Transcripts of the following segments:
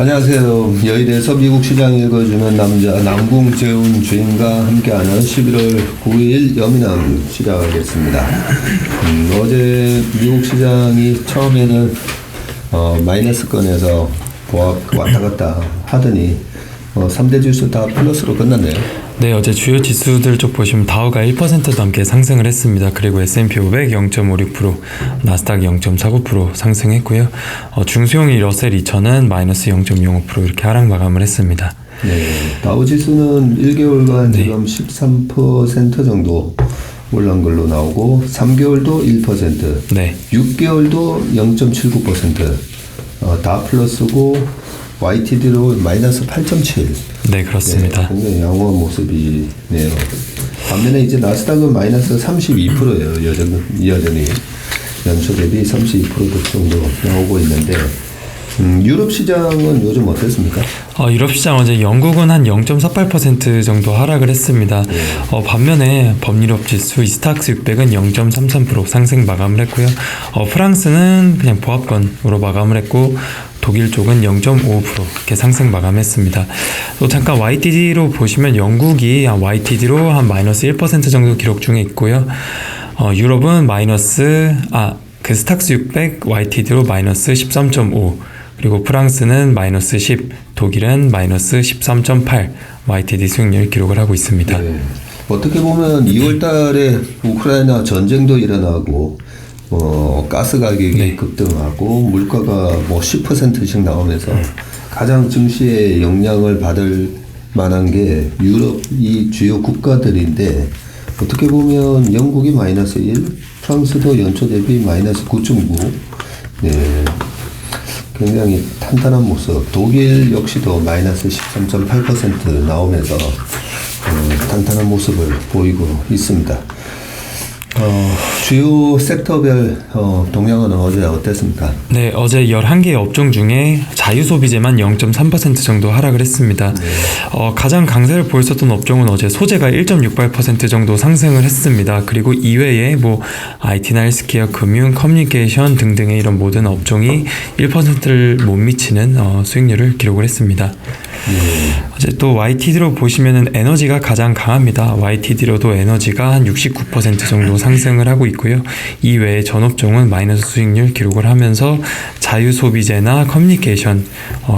안녕하세요. 여의도에서 미국 시장 읽어주는 남자 남궁재훈 주임과 함께하는 11월 9일 여민왕 시작하겠습니다. 어제 미국 시장이 처음에는 마이너스권에서 왔다 갔다 하더니 3대 지수 다 플러스로 끝났네요. 네, 어제 주요 지수들 쪽 보시면 다우가 1% 넘게 상승을 했습니다. 그리고 S&P 500 0.56%, 나스닥 0.49% 상승했고요. 중소형이 러셀 2000은 마이너스 0.05% 이렇게 하락 마감을 했습니다. 네, 다우 지수는 1개월간 지금 13% 정도 올라온 걸로 나오고 3개월도 1%, 네. 6개월도 0.79%, 다 플러스고 YTD로 마이너스 8.7. 네, 그렇습니다. 네, 굉장히 양호한 모습이네요. 반면에 이제 나스닥은 마이너스 32%예요. 여전히 연초 대비 32% 정도 나오고 있는데 유럽 시장은 요즘 어땠습니까? 유럽 시장 어제 영국은 한 0.48% 정도 하락을 했습니다. 반면에 법유럽 지수 이스탁스 600은 0.33% 상승 마감을 했고요. 프랑스는 그냥 보합권으로 마감을 했고 독일 쪽은 0.55% 이렇게 상승 마감했습니다. 또 잠깐 YTD로 보시면 영국이 YTD로 한 마이너스 1% 정도 기록 중에 있고요. 유럽은 그 스탁스 600 YTD로 마이너스 13.5, 그리고 프랑스는 마이너스 10, 독일은 마이너스 13.8 YTD 수익률 기록을 하고 있습니다. 네. 어떻게 보면 2월 달에 우크라이나 전쟁도 일어나고 가스 가격이 급등하고 물가가 10%씩 나오면서 가장 증시에 영향을 받을 만한 게 유럽 이 주요 국가들인데 어떻게 보면 영국이 마이너스 1, 프랑스도 연초 대비 마이너스 9.9, 네, 굉장히 탄탄한 모습. 독일 역시도 마이너스 13.8% 나오면서 탄탄한 모습을 보이고 있습니다. 주요 섹터별 동향은 어제 어땠습니까? 네, 어제 11개의 업종 중에 자유소비재만 0.3% 정도 하락을 했습니다. 네. 가장 강세를 보였었던 업종은 어제 소재가 1.68% 정도 상승을 했습니다. 그리고 이외에 IT나 헬스케어, 금융, 커뮤니케이션 등등의 이런 모든 업종이 1%를 못 미치는 수익률을 기록을 했습니다. 어제 또 YTD로 보시면은 에너지가 가장 강합니다. YTD로도 에너지가 한 69% 정도 상승을 하고 있고요. 이외에 전업종은 마이너스 수익률 기록을 하면서 자유소비재나 커뮤니케이션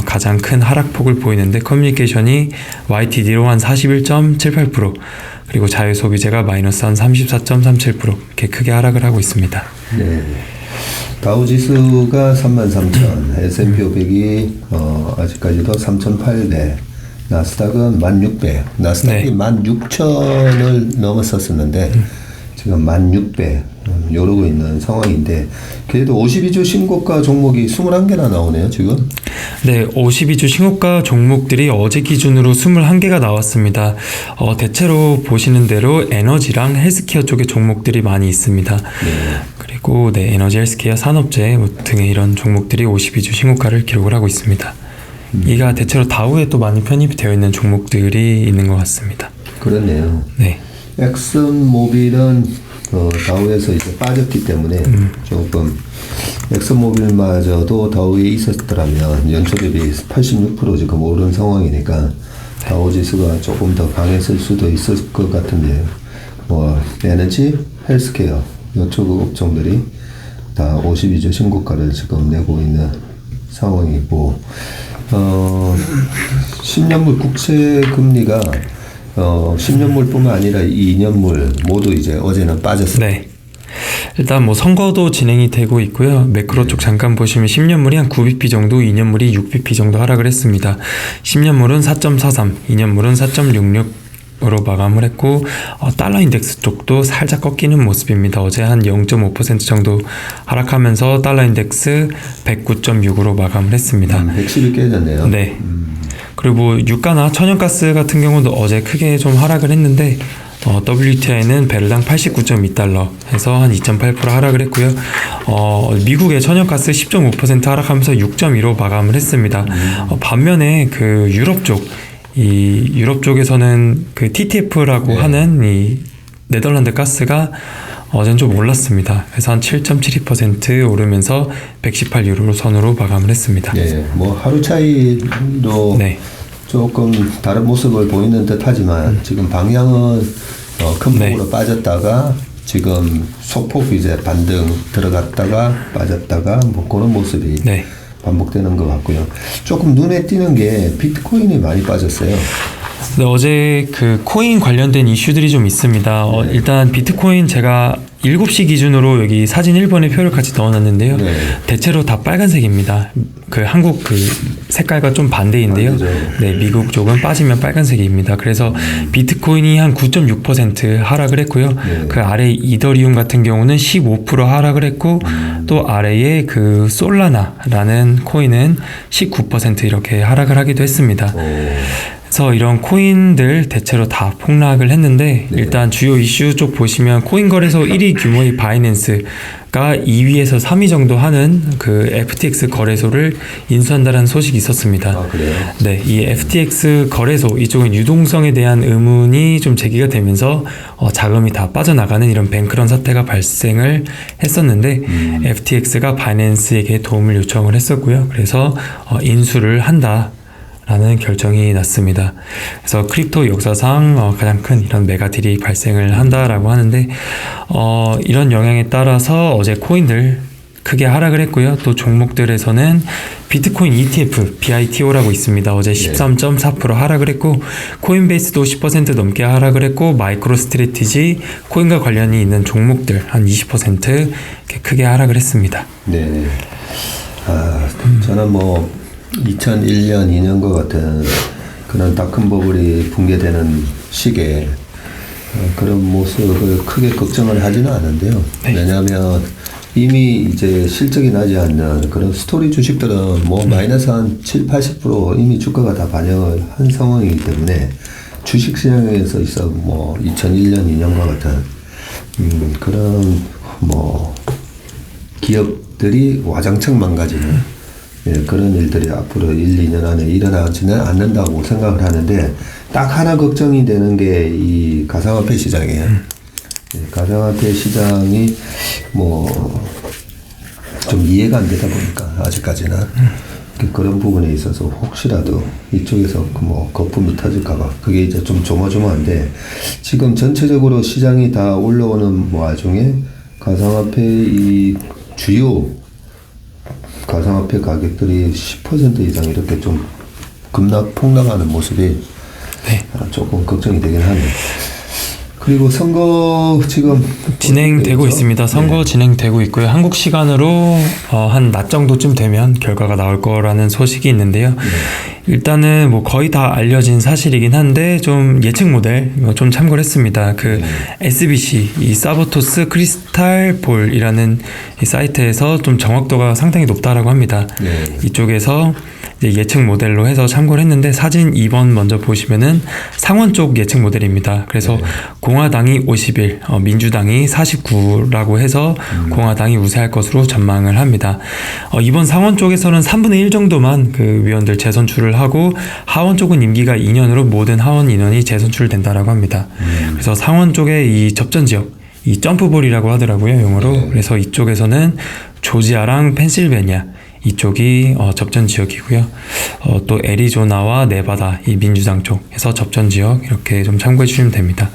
가장 큰 하락폭을 보이는데 커뮤니케이션이 YTD로 한 41.78%, 그리고 자유소비재가 마이너스 한 34.37% 이렇게 크게 하락을 하고 있습니다. 네. 다우지수가 33,000, S&P 500이 아직까지도 3,800, 나스닥은 1,600, 나스닥이 16,000을 넘었었는데 지금 1,600 이러고 있는 상황인데 그래도 52주 신고가 종목이 21개나 나오네요 지금. 네, 52주 신고가 종목들이 어제 기준으로 21개가 나왔습니다. 대체로 보시는 대로 에너지랑 헬스케어 쪽의 종목들이 많이 있습니다. 네. 그리고 에너지, 헬스케어, 산업재 등의 이런 종목들이 52주 신고가를 기록을 하고 있습니다. 이가 대체로 다우에 또 많이 편입이 되어 있는 종목들이 있는 것 같습니다. 그렇네요. 네. 엑슨모빌은 다우에서 이제 빠졌기 때문에 조금 엑슨모빌마저도 다우에 있었더라면 연초 대비 86% 지금 오른 상황이니까 다우 지수가 조금 더 강했을 수도 있을 것 같은데 에너지, 헬스케어 이쪽 업종들이 다 52주 신고가를 지금 내고 있는 상황이고 10년물 국채 금리가 10년물뿐만 아니라 2년물 모두 이제 어제는 빠졌어요. 네. 일단 선거도 진행이 되고 있고요. 매크로 쪽 잠깐 보시면 10년물이 한 9bp 정도, 2년물이 6bp 정도 하락을 했습니다. 10년물은 4.43, 2년물은 4.66으로 마감을 했고 달러 인덱스 쪽도 살짝 꺾이는 모습입니다. 어제 한 0.5% 정도 하락하면서 달러 인덱스 109.6으로 마감을 했습니다. 110이 깨졌네요. 네. 그리고 유가나 천연가스 같은 경우도 어제 크게 좀 하락을 했는데 WTI는 배럴당 89.2달러 해서 한 2.8% 하락을 했고요. 미국의 천연가스 10.5% 하락하면서 6.2로 마감을 했습니다. 반면에 그 유럽 쪽에서는 그 TTF라고 하는 이 네덜란드 가스가 어제는 좀 올랐습니다. 그래서 한 7.72% 오르면서 118유로 선으로 마감을 했습니다. 네, 뭐 하루 차이로 네. 조금 다른 모습을 보이는 듯하지만 지금 방향은 큰 폭으로 빠졌다가 지금 소폭 이제 반등 들어갔다가 빠졌다가 뭐 그런 모습이 네. 반복되는 것 같고요. 조금 눈에 띄는 게 비트코인이 많이 빠졌어요. 네, 어제 그 코인 관련된 이슈들이 좀 있습니다. 일단 비트코인 제가 7시 기준으로 여기 사진 1번에 표를 같이 넣어놨는데요. 네. 대체로 다 빨간색입니다. 그 한국 그 색깔과 좀 반대인데요. 네, 미국 쪽은 빠지면 빨간색입니다. 그래서 비트코인이 한 9.6% 하락을 했고요. 네. 그 아래 이더리움 같은 경우는 15% 하락을 했고 또 아래에 그 솔라나라는 코인은 19% 이렇게 하락을 하기도 했습니다. 그래서 이런 코인들 대체로 다 폭락을 했는데 일단 주요 이슈 쪽 보시면 코인 거래소 1위 규모의 바이낸스가 2위에서 3위 정도 하는 그 FTX 거래소를 인수한다는 소식이 있었습니다. 아, 그래요? 네, 이 FTX 거래소 이쪽은 유동성에 대한 의문이 좀 제기가 되면서 자금이 다 빠져나가는 이런 뱅크런 사태가 발생을 했었는데 FTX가 바이낸스에게 도움을 요청을 했었고요. 그래서 인수를 한다. 라는 결정이 났습니다. 그래서 크립토 역사상 가장 큰 이런 메가딜이 발생을 한다라고 하는데 이런 영향에 따라서 어제 코인들 크게 하락을 했고요. 또 종목들에서는 비트코인 ETF, BITO라고 있습니다. 어제 13.4% 하락을 했고 코인베이스도 10% 넘게 하락을 했고 마이크로 스트래티지, 코인과 관련이 있는 종목들 한 20% 이렇게 크게 하락을 했습니다. 네. 저는 뭐 2001년, 2년과 같은 그런 닷컴 버블이 붕괴되는 시기에 그런 모습을 크게 걱정을 하지는 않은데요. 네. 왜냐하면 이미 이제 실적이 나지 않는 그런 스토리 주식들은 뭐 마이너스 한 7, 80% 이미 주가가 다 반영을 한 상황이기 때문에 주식 시장에서 있어 뭐 2001년, 2년과 같은 그런 뭐 기업들이 와장창 망가지는 그런 일들이 앞으로 1, 2년 안에 일어나지는 않는다고 생각을 하는데 딱 하나 걱정이 되는 게 이 가상화폐 시장이에요. 가상화폐 시장이 뭐 좀 이해가 안 되다 보니까 아직까지는 그런 부분에 있어서 혹시라도 이쪽에서 뭐 거품이 터질까봐 그게 이제 좀 조마조마한데 지금 전체적으로 시장이 다 올라오는 와중에 가상화폐 이 주요 가상화폐 가격들이 10% 이상 이렇게 좀 폭락하는 모습이 조금 걱정이 되긴 하네요. 그리고 선거 지금 진행되고 있습니다. 선거 진행되고 있고요. 한국 시간으로 한 낮 정도쯤 되면 결과가 나올 거라는 소식이 있는데요. 일단은 뭐 거의 다 알려진 사실이긴 한데 좀 예측 모델 좀 참고를 했습니다. 그 SBC 이 사보토스 크리스탈 볼이라는 이 사이트에서 좀 정확도가 상당히 높다라고 합니다. 이쪽에서 이제 예측 모델로 해서 참고를 했는데 사진 2번 먼저 보시면은 상원 쪽 예측 모델입니다. 그래서 공화당이 51, 민주당이 49라고 해서 공화당이 우세할 것으로 전망을 합니다. 이번 상원 쪽에서는 3분의 1 정도만 그 위원들 재선출을 하고 하원 쪽은 임기가 2년으로 모든 하원 인원이 재선출된다라고 합니다. 그래서 상원 쪽에 이 접전 지역 이 점프볼이라고 하더라고요, 용어로. 그래서 이쪽에서는 조지아랑 펜실베니아 이쪽이 접전 지역이고요. 또 애리조나와 네바다 이 민주당 쪽에서 접전 지역 이렇게 좀 참고해 주시면 됩니다.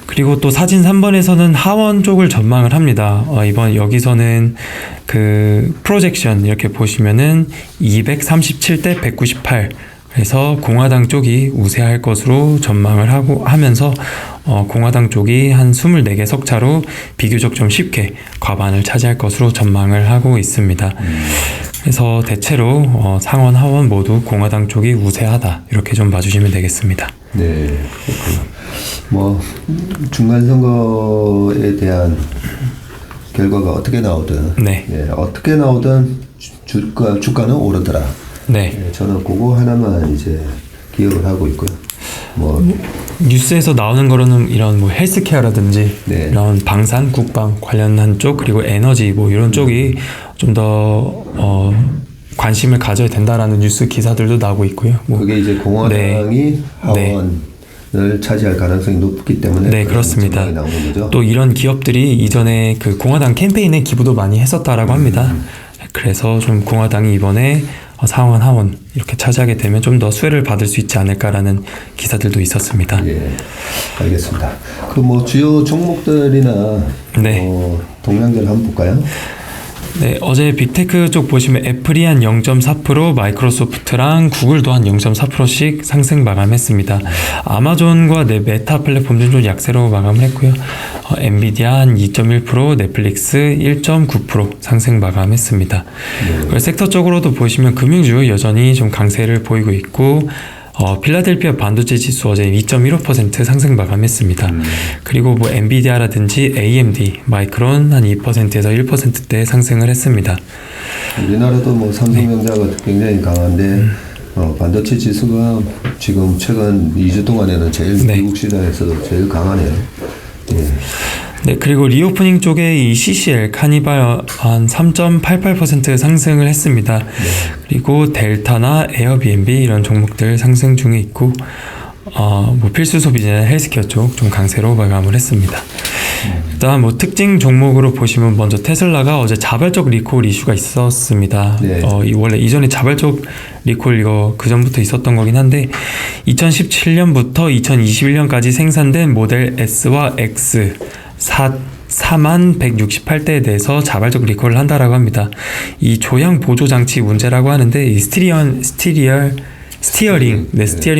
그리고 또 사진 3번에서는 하원 쪽을 전망을 합니다. 이번 여기서는 그 프로젝션 이렇게 보시면은 237대 198 그래서 공화당 쪽이 우세할 것으로 전망을 하면서 공화당 쪽이 한 24개 석차로 비교적 좀 쉽게 과반을 차지할 것으로 전망을 하고 있습니다. 그래서 대체로 상원, 하원 모두 공화당 쪽이 우세하다 이렇게 좀 봐주시면 되겠습니다. 네, 그렇군요. 뭐 중간 선거에 대한 결과가 어떻게 나오든, 어떻게 나오든 주가는 오르더라. 저는 그거 하나만 이제 기억을 하고 있고요. 뭐 뉴스에서 나오는 거로는 이런 뭐 헬스케어라든지 이런 방산, 국방 관련한 쪽 그리고 에너지 뭐 이런 쪽이 좀 더 관심을 가져야 된다라는 뉴스 기사들도 나오고 있고요. 뭐 그게 이제 공화당이 하원을 차지할 가능성이 높기 때문에 네, 그렇습니다. 전망이 나오는 거죠. 또 이런 기업들이 이전에 그 공화당 캠페인에 기부도 많이 했었다라고 합니다. 그래서 좀 공화당이 이번에 상원 하원 이렇게 차지하게 되면 좀 더 수혜를 받을 수 있지 않을까라는 기사들도 있었습니다. 예, 알겠습니다. 그럼 뭐 주요 종목들이나 네. 동향들 한번 볼까요? 네, 어제 빅테크 쪽 보시면 애플이 한 0.4%, 마이크로소프트랑 구글도 한 0.4%씩 상승 마감했습니다. 아마존과 메타 플랫폼들은 좀 약세로 마감을 했고요. 엔비디아 한 2.1%, 넷플릭스 1.9% 상승 마감했습니다. 그리고 섹터적으로도 보시면 금융주 여전히 좀 강세를 보이고 있고 필라델피아 반도체 지수 어제 2.15% 상승 마감했습니다. 그리고 뭐 엔비디아라든지 AMD, 마이크론 한 2%에서 1%대 상승을 했습니다. 우리나라도 뭐 삼성전자가 굉장히 강한데 반도체 지수가 지금 최근 2주 동안에는 제일 미국 시장에서도 제일 강하네요. 예. 네, 그리고 리오프닝 쪽에 이 CCL, 카니발 한 3.88% 상승을 했습니다. 그리고 델타나 에어비앤비 이런 종목들 상승 중에 있고, 뭐 필수 소비재나 헬스케어 쪽 좀 강세로 마감을 했습니다. 일단 뭐 특징 종목으로 보시면 먼저 테슬라가 어제 자발적 리콜 이슈가 있었습니다. 네. 원래 이전에 자발적 리콜 이거 그 전부터 있었던 거긴 한데 2017년부터 2021년까지 생산된 모델 S와 X 4168대에 대해서 자발적 리콜을 한다라고 합니다. 이 조향 보조 장치 문제라고 하는데 이 스티어링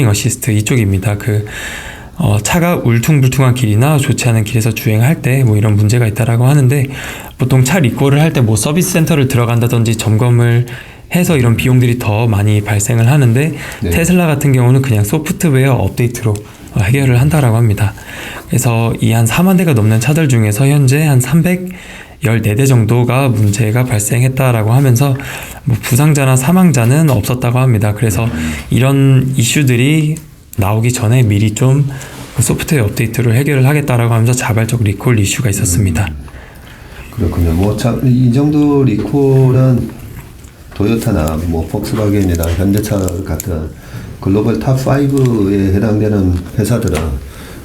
어시스트 이쪽입니다. 차가 울퉁불퉁한 길이나 좋지 않은 길에서 주행할 때 뭐 이런 문제가 있다라고 하는데 보통 차 리콜을 할 때 뭐 서비스 센터를 들어간다든지 점검을 해서 이런 비용들이 더 많이 발생을 하는데 네. 테슬라 같은 경우는 그냥 소프트웨어 업데이트로 해결을 한다라고 합니다. 그래서 이 한 4만 대가 넘는 차들 중에서 현재 한 314대 정도가 문제가 발생했다라고 하면서 뭐 부상자나 사망자는 없었다고 합니다. 그래서 이런 이슈들이 나오기 전에 미리 좀 소프트웨어 업데이트를 해결을 하겠다라고 하면서 자발적 리콜 이슈가 있었습니다. 그렇군요. 뭐 이 정도 리콜은 토요타나 뭐 폭스바겐이나 현대차 같은 글로벌 탑 5에 해당되는 회사들은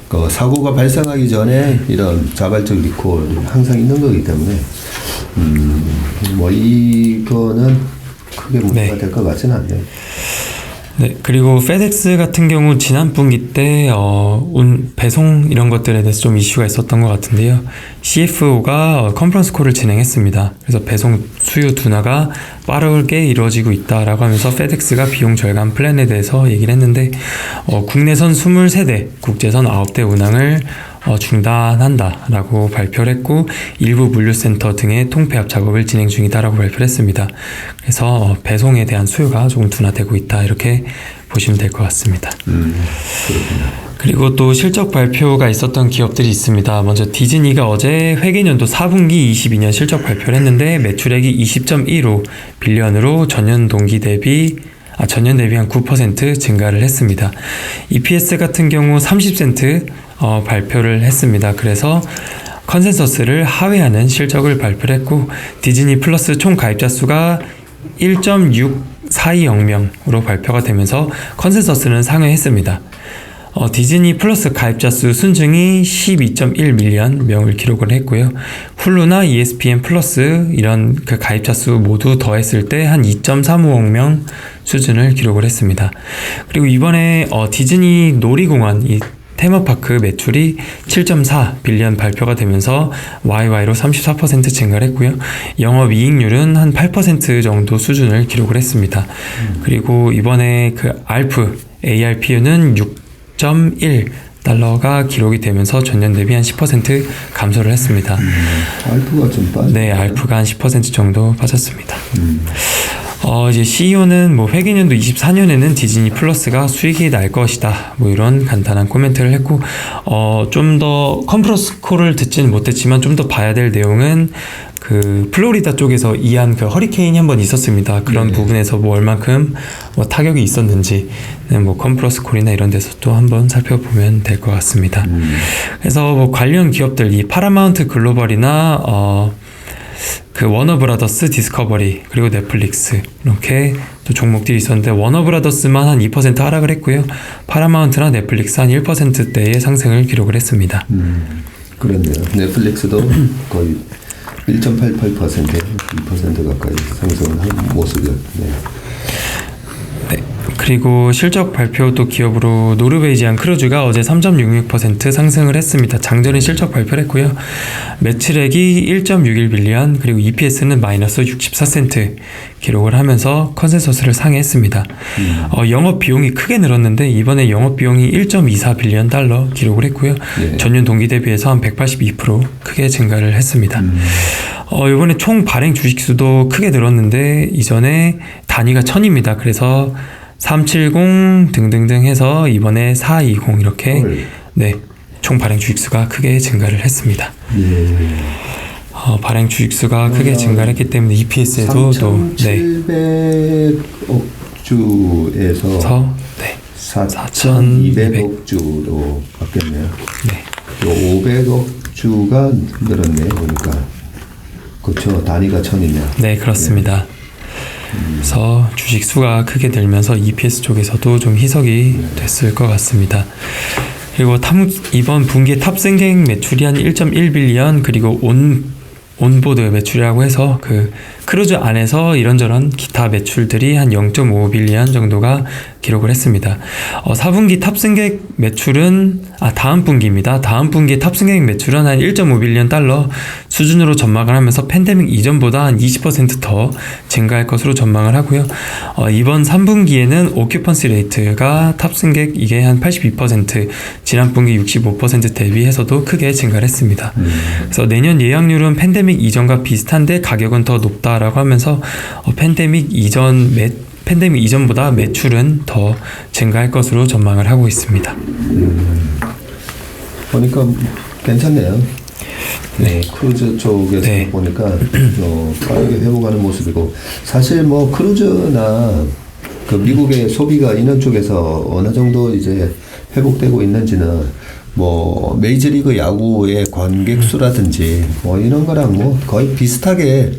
그 사고가 발생하기 전에 이런 자발적 리콜 항상 있는 거기 때문에 뭐 이거는 크게 문제가 될 것 같지는 않네요. 네, 그리고 페덱스 같은 경우 지난 분기 때 배송 이런 것들에 대해서 좀 이슈가 있었던 것 같은데요. CFO가 컨퍼런스 콜을 진행했습니다. 그래서 배송 수요 둔화가 빠르게 이루어지고 있다라고 하면서 페덱스가 비용 절감 플랜에 대해서 얘기를 했는데 국내선 23대, 국제선 9대 운항을 중단한다라고 발표를 했고 일부 물류센터 등의 통폐합 작업을 진행 중이다라고 발표를 했습니다. 그래서 배송에 대한 수요가 조금 둔화되고 있다 이렇게 보시면 될 것 같습니다. 그렇군요. 그리고 또 실적 발표가 있었던 기업들이 있습니다. 먼저 디즈니가 어제 회계연도 4분기 22년 실적 발표를 했는데 매출액이 20.15 빌리언으로 전년 대비 한 9% 증가를 했습니다. EPS 같은 경우 30센트 발표를 했습니다. 그래서 컨센서스를 하회하는 실적을 발표를 했고 디즈니 플러스 총 가입자 수가 1.6420명으로 발표가 되면서 컨센서스는 상회했습니다. 디즈니 플러스 가입자 수 순증이 12.1밀리언 명을 기록을 했고요. 훌루나 ESPN 플러스 이런 그 가입자 수 모두 더했을 때 한 2.35억 명 수준을 기록을 했습니다. 그리고 이번에 디즈니 놀이공원 이 테마파크 매출이 7.4 빌리언 발표가 되면서 YY로 34% 증가를 했고요. 영업이익률은 한 8% 정도 수준을 기록을 했습니다. 그리고 이번에 그 ARPU는 6.1달러가 기록이 되면서 전년 대비 한 10% 감소를 했습니다. 알프가 좀 빠졌어요. 네, 알프가 한 10% 정도 빠졌습니다. 이제 CEO는 뭐 회계년도 24년에는 디즈니 플러스가 수익이 날 것이다. 뭐 이런 간단한 코멘트를 했고, 좀 더 컨퍼런스 콜을 듣지는 못했지만 좀 더 봐야 될 내용은 그 플로리다 쪽에서 이한 그 허리케인이 한번 있었습니다. 그런 부분에서 뭐 얼만큼 뭐 타격이 있었는지 뭐 컨퍼런스 콜이나 이런 데서 또 한번 살펴보면 될 것 같습니다. 그 워너브라더스, 디스커버리, 그리고 넷플릭스 이렇게 또 종목들이 있었는데 워너브라더스만 한 2% 하락을 했고요. 파라마운트나 넷플릭스 한 1%대의 상승을 기록을 했습니다. 그렇네요. 넷플릭스도 거의 1.88% 2% 가까이 상승을 한 모습이었네요. 네. 그리고 실적 발표도 기업으로 노르웨이지안 크루즈가 어제 3.66% 상승을 했습니다. 장전인 실적 발표를 했고요. 매출액이 1.61빌리언 그리고 EPS는 마이너스 64센트 기록을 하면서 컨센서스를 상회했습니다. 영업 비용이 크게 늘었는데 이번에 영업 비용이 1.24빌리언 달러 기록을 했고요. 네. 전년 동기 대비해서 한 182% 크게 증가를 했습니다. 이번에 총 발행 주식수도 크게 늘었는데 이전에 단위가 1000입니다. 그래서 370 등등등 해서 이번에 420 이렇게 네, 총 발행 주식수가 크게 증가를 했습니다. 발행 주식수가 크게 증가를 했기 때문에 EPS에도 또 3,700억 주에서 네. 4,200억 주로 바뀌었네요. 네. 500억 주가 늘었네요. 보니까 그렇죠. 단위가 1000이네요. 네, 그렇습니다. 그래서 주식 수가 크게 늘면서 EPS 쪽에서도 좀 희석이 됐을 것 같습니다. 그리고 이번 분기에 탑승객 매출이 한 1.1빌리언 그리고 온보드 매출이라고 해서 그 크루즈 안에서 이런저런 기타 매출들이 한 0.5빌리언 정도가 기록을 했습니다. 4분기 탑승객 매출은 다음 분기입니다. 다음 분기 탑승객 매출은 한 1.5빌리언 달러 수준으로 전망을 하면서 팬데믹 이전보다 한 20%더 증가할 것으로 전망을 하고요. 이번 3분기에는 오큐펀시 레이트가 탑승객 이게 한 82% 지난 분기 65% 대비해서도 크게 증가를 했습니다. 그래서 내년 예약률은 팬데믹 이전과 비슷한데 가격은 더 높다라고 하면서 팬데믹 이전보다 매출은 더 증가할 것으로 전망을 하고 있습니다. 보니까 괜찮네요. 네, 크루즈 쪽에서 네. 보니까 빠르게 회복하는 모습이고 사실 뭐 크루즈나 그 미국의 소비가 인원 쪽에서 어느 정도 이제 회복되고 있는지는 뭐 메이저리그 야구의 관객 수라든지 뭐 이런 거랑 뭐 거의 비슷하게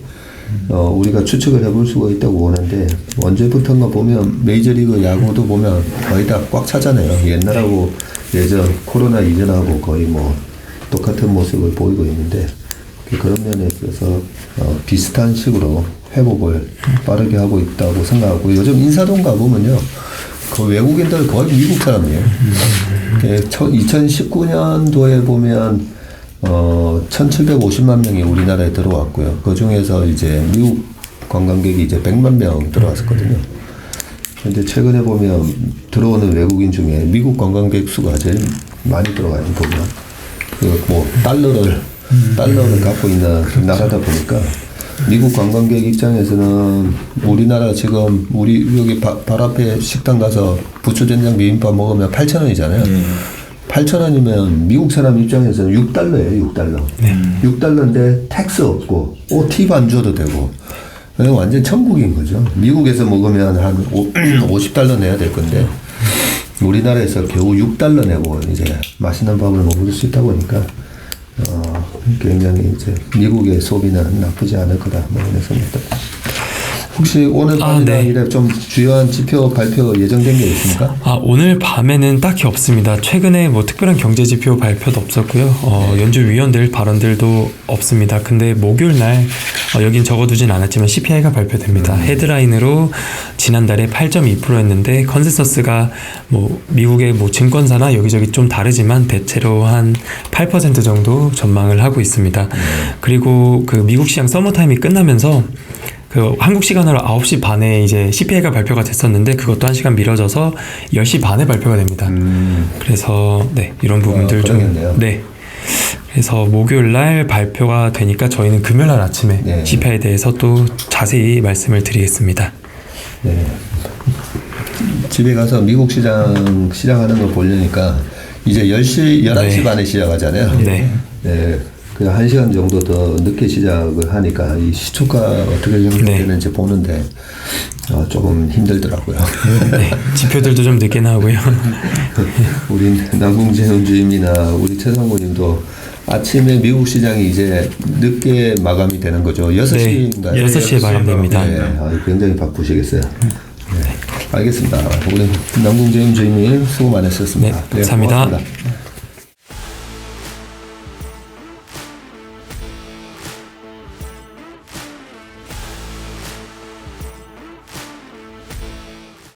우리가 추측을 해볼 수가 있다고 보는데 언제부턴가 보면 메이저리그 야구도 보면 거의 다 꽉 차잖아요. 옛날하고 예전 코로나 이전하고 거의 뭐 똑같은 모습을 보이고 있는데 그런 면에 있어서 비슷한 식으로 회복을 빠르게 하고 있다고 생각하고 요즘 인사동 가보면요. 그 외국인들 거의 미국 사람이에요. 2019년도에 보면 1,750만 명이 우리나라에 들어왔고요. 그 중에서 이제 미국 관광객이 이제 100만 명 들어왔었거든요. 근데 최근에 보면 들어오는 외국인 중에 미국 관광객 수가 제일 많이 들어와요. 보면 뭐 달러를 갖고 있는 나라다 보니까 미국 관광객 입장에서는 우리나라 지금 우리 여기 바로 앞에 식당 가서 부추된장 비빔밥 먹으면 8,000원이잖아요. 8,000원이면 미국 사람 입장에서는 6달러예요. 6달러. 6달러인데 텍스 없고 팁 안 줘도 되고 완전 천국인 거죠. 미국에서 먹으면 한 50달러 내야 될 건데 우리나라에서 겨우 6달러 내고 이제 맛있는 밥을 먹을 수 있다 보니까 굉장히 이제 미국의 소비는 나쁘지 않을 거다 뭐 이런 생각도. 혹시 오늘 밤이나 이래 좀 주요한 지표 발표 예정된 게 있습니까? 오늘 밤에는 딱히 없습니다. 최근에 뭐 특별한 경제 지표 발표도 없었고요. 연준위원들 발언들도 없습니다. 근데 목요일 날 여긴 적어두진 않았지만 CPI가 발표됩니다. 헤드라인으로 지난달에 8.2%였는데 컨센서스가 뭐 미국의 뭐 증권사나 여기저기 좀 다르지만 대체로 한 8% 정도 전망을 하고 있습니다. 그리고 그 미국 시장 서머타임이 끝나면서 그 한국 시간으로 9시 반에 이제 CPI가 발표가 됐었는데 그것도 1시간 미뤄져서 10시 반에 발표가 됩니다. 그래서 네, 이런 부분들 좀 네. 그래서 목요일 날 발표가 되니까 저희는 금요일 날 아침에 CPI에 대해서 또 자세히 말씀을 드리겠습니다. 네. 집에 가서 미국 시작하는 걸 보려니까 이제 11시 반에 시작하잖아요. 네. 네. 그 1시간 정도 더 늦게 시작을 하니까 이 시초가 어떻게 형성되는지 보는데 조금 힘들더라고요. 네, 지표들도 좀 늦게 나오고요. 우리 남궁재훈 주임이나 우리 최상구님도 아침에 미국 시장이 이제 늦게 마감이 되는 거죠. 6시인가요? 네, 6시에 마감됩니다. 네, 굉장히 바쁘시겠어요. 네, 알겠습니다. 오늘 남궁재임 주임님 수고 많으셨습니다. 네, 감사합니다. 고맙습니다.